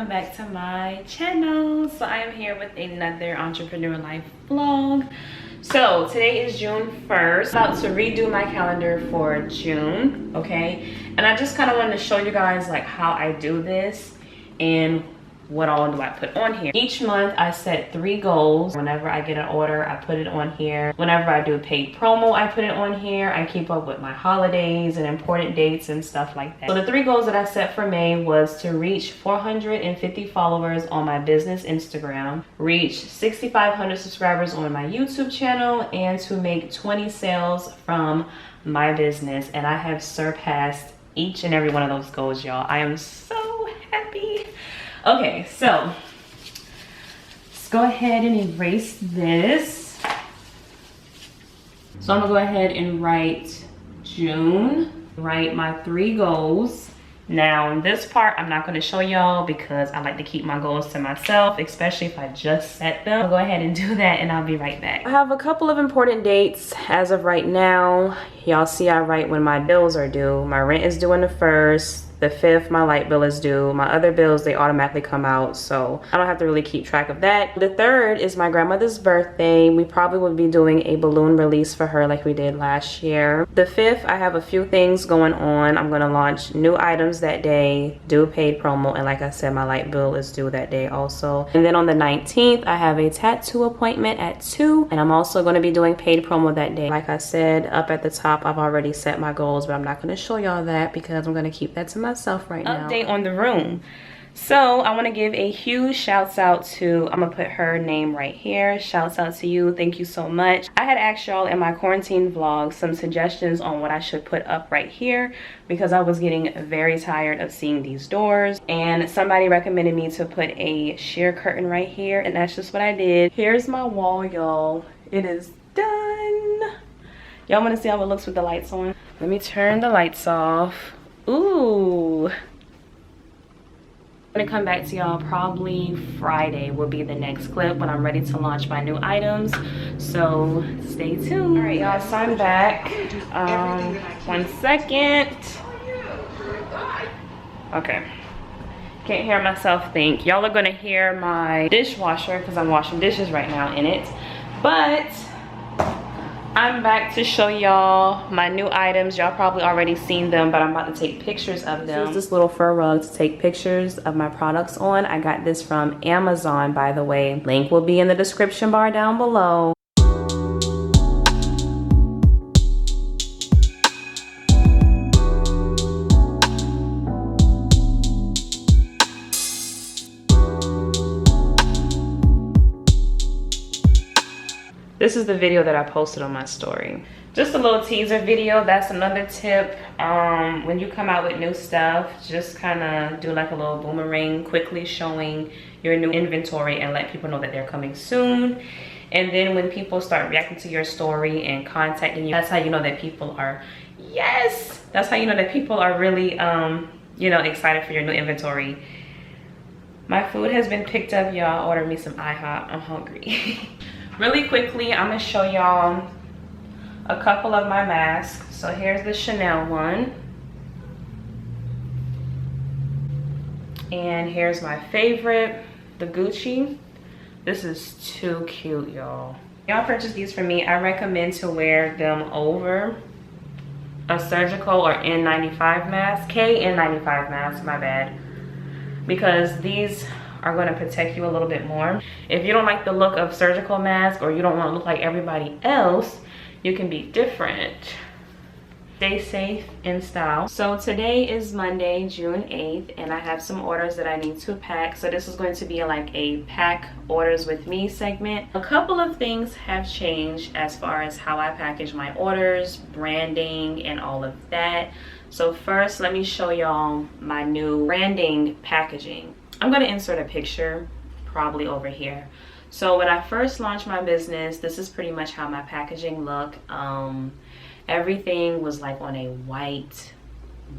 welcome back to my channel. So I am here with another entrepreneur life vlog. So today is June 1st. About to redo my calendar for June, okay? And I just kind of wanted to show you guys like how I do this and what all do I put on here. Each month I set 3 goals. Whenever I get an order, I put it on here. Whenever I do paid promo, I put it on here. I keep up with my holidays and important dates and stuff like that. So the 3 goals that I set for May was to reach 450 followers on my business Instagram, reach 6,500 subscribers on my YouTube channel, and to make 20 sales from my business. And I have surpassed each and every one of those goals, y'all. I am so happy. Okay, so let's go ahead and erase this. So I'm gonna go ahead and write June, write my 3 goals. Now in this part, I'm not gonna show y'all because I like to keep my goals to myself, especially if I just set them. I'll go ahead and do that and I'll be right back. I have a couple of important dates as of right now. Y'all see I write when my bills are due. My rent is due on the 1st. The 5th, my light bill is due. My other bills, they automatically come out, so I don't have to really keep track of that. The 3rd is my grandmother's birthday. We probably will be doing a balloon release for her like we did last year. The 5th, I have a few things going on. I'm gonna launch new items that day, do paid promo, and like I said, my light bill is due that day also. And then on the 19th, I have a tattoo appointment at 2, and I'm also gonna be doing paid promo that day. Like I said, up at the top, I've already set my goals, but I'm not gonna show y'all that because I'm gonna keep that to myself right now. Update on the room. So I want to give a huge shouts out to, I'm gonna put her name right here. Shouts out to you, thank you so much. I had asked y'all in my quarantine vlog some suggestions on what I should put up right here because I was getting very tired of seeing these doors, and somebody recommended me to put a sheer curtain right here, and that's just what I did. Here's my wall, y'all. It is done. Y'all want to see how it looks with the lights on? Let me turn the lights off. Ooh. I'm gonna come back to y'all probably Friday will be the next clip when I'm ready to launch my new items, so stay tuned. All right, y'all, so I'm back. 1 second. Okay, can't hear myself think. Y'all are gonna hear my dishwasher because I'm washing dishes right now in it, but I'm back to show y'all my new items. Y'all probably already seen them, but I'm about to take pictures of them. Use this little fur rug to take pictures of my products on. I got this from Amazon, by the way. Link will be in the description bar down below. This is the video that I posted on my story. Just a little teaser video. That's another tip. When you come out with new stuff, just kind of do like a little boomerang, quickly showing your new inventory and let people know that they're coming soon. And then when people start reacting to your story and contacting you, that's how you know that people are, yes! That's how you know that people are really, you know, excited for your new inventory. My food has been picked up, y'all. Ordered me some IHOP. I'm hungry. Really quickly, I'm gonna show y'all a couple of my masks. So here's the Chanel one. And here's my favorite, the Gucci. This is too cute, y'all. Y'all purchase these for me. I recommend to wear them over a surgical or N95 mask, KN95 mask, my bad. Because these are going to protect you a little bit more. If you don't like the look of surgical mask or you don't want to look like everybody else, you can be different. Stay safe in style. So today is Monday, June 8th, and I have some orders that I need to pack. So this is going to be like a pack orders with me segment. A couple of things have changed as far as how I package my orders, branding, and all of that. So first, let me show y'all my new branding packaging. I'm gonna insert a picture probably over here. So when I first launched my business, this is pretty much how my packaging looked. Everything was like on a white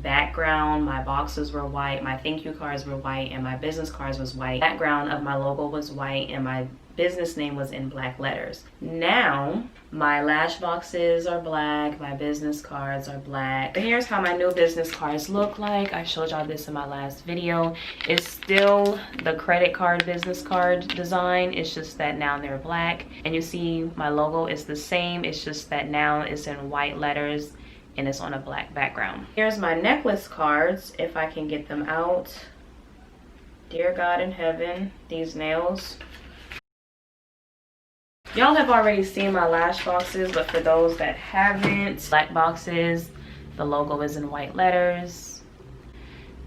background. My boxes were white, my thank you cards were white, and my business cards was white. Background of my logo was white, and my business name was in black letters. Now my lash boxes are black, my business cards are black. But here's how my new business cards look like. I showed y'all this in my last video. It's still the credit card business card design. It's just that now they're black. And you see my logo is the same. It's just that now it's in white letters and it's on a black background. Here's my necklace cards, if I can get them out. Dear God in heaven, these nails. Y'all have already seen my lash boxes, but for those that haven't, black boxes, the logo is in white letters.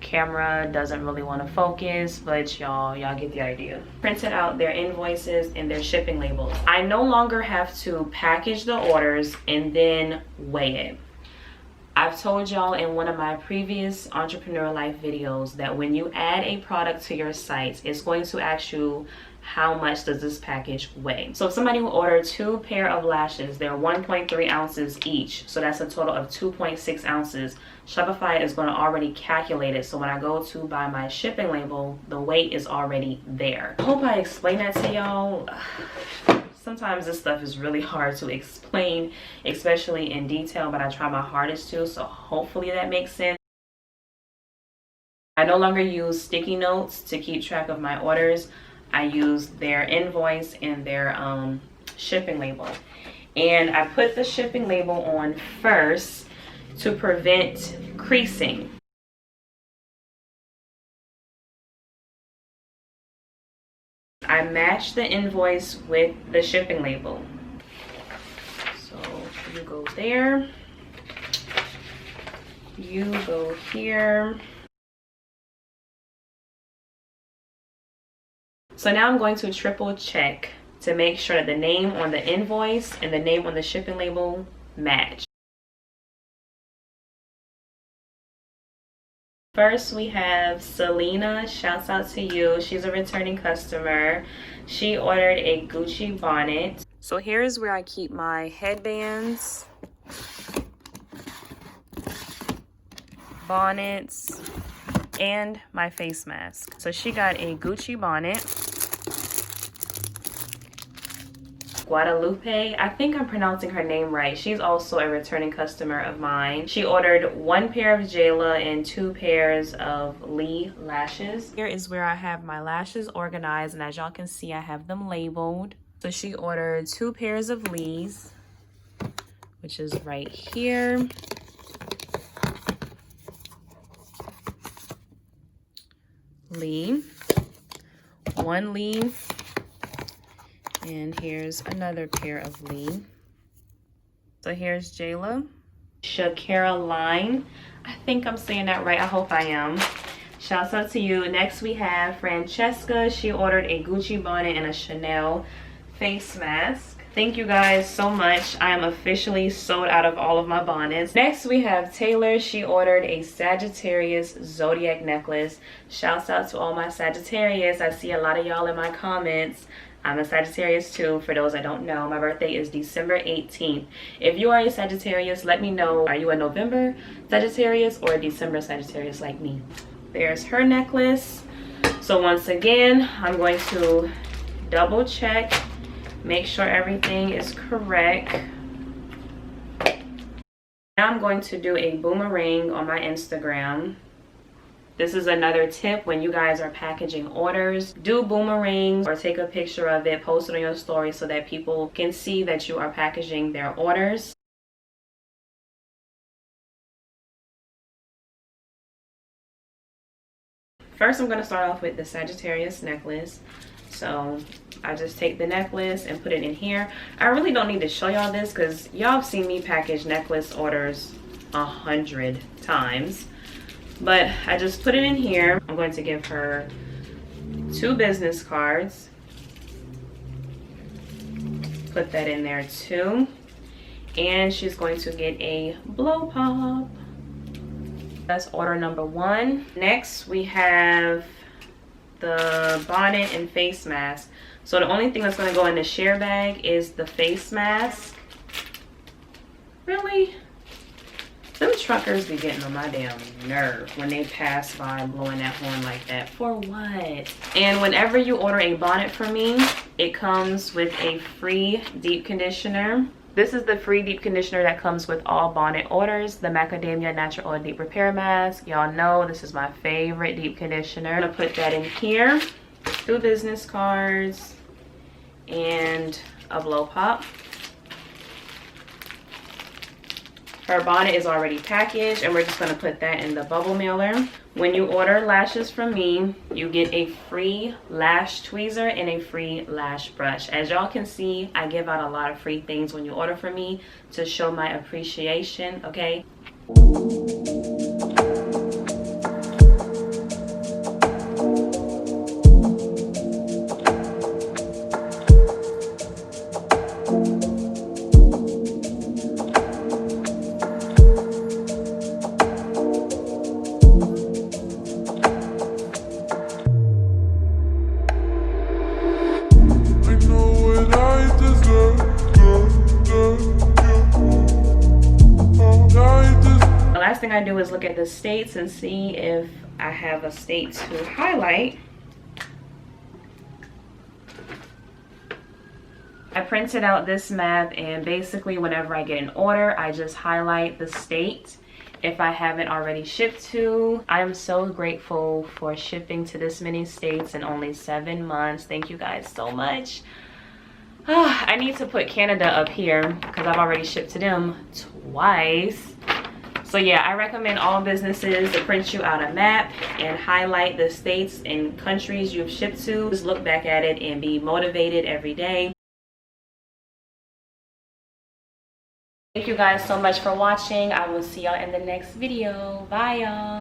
Camera doesn't really want to focus, but y'all get the idea. Printed out their invoices and their shipping labels. I no longer have to package the orders and then weigh it. I've told y'all in one of my previous Entrepreneur Life videos that when you add a product to your site, it's going to ask you how much does this package weigh. So if somebody will order 2 pair of lashes, they're 1.3 ounces each, so that's a total of 2.6 ounces. Shopify is going to already calculate it, so when I go to buy my shipping label, the weight is already there. I hope I explained that to y'all. Sometimes this stuff is really hard to explain, especially in detail, but I try my hardest to, so hopefully that makes sense. I no longer use sticky notes to keep track of my orders. I use their invoice and their shipping label. And I put the shipping label on first to prevent creasing. I match the invoice with the shipping label. So you go there, you go here. So now I'm going to triple check to make sure that the name on the invoice and the name on the shipping label match. First we have Selena, shouts out to you. She's a returning customer. She ordered a Gucci bonnet. So here's where I keep my headbands, bonnets, and my face mask. So she got a Gucci bonnet. Guadalupe, I think I'm pronouncing her name right. She's also a returning customer of mine. She ordered 1 pair of Jayla and 2 pairs of Lee lashes. Here is where I have my lashes organized, and as y'all can see, I have them labeled. So she ordered 2 pairs of Lee's, which is right here. Lee, 1 Lee. And here's another pair of Lee. So here's Jayla. Shakira Line. I think I'm saying that right. I hope I am. Shouts out to you. Next we have Francesca. She ordered a Gucci bonnet and a Chanel face mask. Thank you guys so much. I am officially sold out of all of my bonnets. Next we have Taylor. She ordered a Sagittarius zodiac necklace. Shouts out to all my Sagittarius. I see a lot of y'all in my comments. I'm a Sagittarius too, for those that don't know. My birthday is December 18th. If you are a Sagittarius, let me know. Are you a November Sagittarius or a December Sagittarius like me? There's her necklace. So once again, I'm going to double check, make sure everything is correct. Now I'm going to do a boomerang on my Instagram. This is another tip when you guys are packaging orders. Do boomerangs or take a picture of it, post it on your story so that people can see that you are packaging their orders. First, I'm going to start off with the Sagittarius necklace. So I just take the necklace and put it in here. I really don't need to show y'all this because y'all have seen me package necklace orders 100 times. But I just put it in here. I'm going to give her 2 business cards. Put that in there too. And she's going to get a blow pop. That's order number 1. Next we have the bonnet and face mask. So the only thing that's going to go in the share bag is the face mask. Really? Them truckers be getting on my damn nerve when they pass by blowing that horn like that. For what? And whenever you order a bonnet from me, it comes with a free deep conditioner. This is the free deep conditioner that comes with all bonnet orders, the Macadamia Natural Oil Deep Repair Mask. Y'all know this is my favorite deep conditioner. I'm gonna put that in here, 2 business cards, and a blow pop. Her bonnet is already packaged, and we're just gonna put that in the bubble mailer. When you order lashes from me, you get a free lash tweezer and a free lash brush. As y'all can see, I give out a lot of free things when you order from me to show my appreciation, okay? I do is look at the states and see if I have a state to highlight. I printed out this map, and basically whenever I get an order, I just highlight the state if I haven't already shipped to. I am so grateful for shipping to this many states in only 7 months. Thank you guys so much. I need to put Canada up here because I've already shipped to them twice. So yeah, I recommend all businesses to print you out a map and highlight the states and countries you've shipped to. Just look back at it and be motivated every day. Thank you guys so much for watching. I will see y'all in the next video. Bye y'all.